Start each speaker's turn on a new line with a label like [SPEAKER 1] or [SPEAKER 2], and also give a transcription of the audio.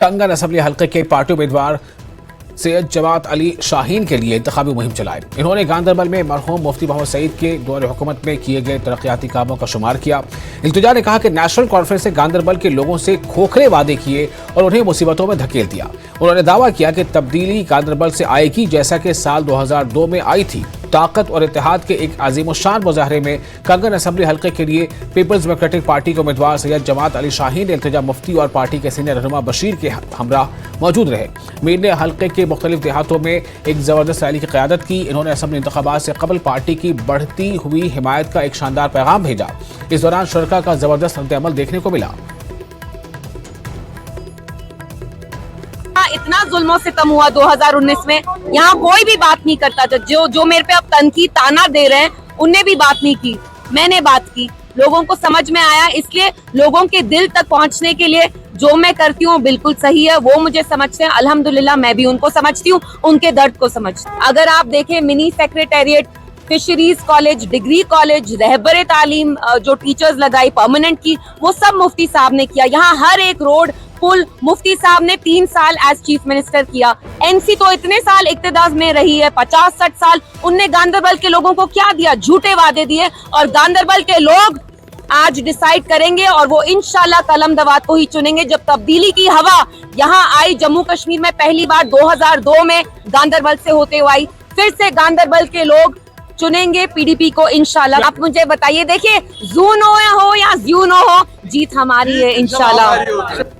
[SPEAKER 1] कंगन असम्बली हल्के के पार्टी उम्मीदवार सैयद जमात अली शाहीन के लिए इंतखाबी मुहिम चलाई। इन्होंने गांधरबल में मरहूम मुफ्ती मोहम्मद सईद के दौर हुकूमत में किए गए तरक्याती कामों का शुमार किया। इल्तिजा ने कहा कि नेशनल कॉन्फ्रेंस ने गांधरबल के लोगों से खोखले वादे किए और उन्हें मुसीबतों में धकेल दिया। उन्होंने दावा किया कि तब्दीली गांधरबल से आएगी, जैसा कि साल 2002 में आई थी। ताकत और इत्तेहाद के एक अजीमुशान मुजाहरे में कंगन असम्बली हल्के के लिए पीपल्स डेमोक्रेटिक पार्टी के उम्मीदवार सैयद जमात अली शाहीन ने इल्तिजा मुफ्ती और पार्टी के सीनियर रहनुमा बशीर के हमरा मौजूद रहे। मीर ने हल्के के मुख्तलिफ देहातों में एक जबरदस्त रैली की क़यादत की। इन्होंने असम्बली इंतखाबात से कबल पार्टी की बढ़ती हुई हिमायत का एक शानदार पैगाम भेजा। इस दौरान शुरका का जबरदस्त रद्द-ए-अमल देखने को मिला।
[SPEAKER 2] इतना जुल्मों से कम हुआ 2019 में, यहाँ कोई भी बात नहीं करता था। जो मेरे पे अब तनकीद ताना दे रहे हैं, उनने भी बात नहीं की, मैंने बात की। लोगों को समझ में आया, इसलिए लोगों के दिल तक पहुँचने के लिए जो मैं करती हूँ बिल्कुल सही है। वो मुझे समझते हैं, अल्हम्दुलिल्लाह मैं भी उनको समझती हूँ, उनके दर्द को समझती हूँ। अगर आप देखें mini secretariat, fisheries college, degree college, रहबरे तालीम, जो टीचर्स लगाई परमानेंट की, वो सब मुफ्ती साहब ने किया। यहाँ हर एक रोड पुल मुफ्ती साहब ने 3 साल एज चीफ मिनिस्टर किया। एनसी तो इतने साल इक्तदार में रही है, 50-60 साल। उनने गांधरबल के लोगों को क्या दिया? झूठे वादे दिए। और गांधरबल के लोग आज डिसाइड करेंगे और वो इंशाल्लाह कलम दवात को ही चुनेंगे। जब तब्दीली की हवा यहाँ आई जम्मू कश्मीर में पहली बार 2002 में गांधरबल से होते हुए आई, फिर से गांधरबल के लोग चुनेंगे पीडीपी को इंशाल्लाह। आप मुझे बताइए, देखिए जूनो हो या ज्यूनो हो, जीत हमारी है इंशाल्लाह।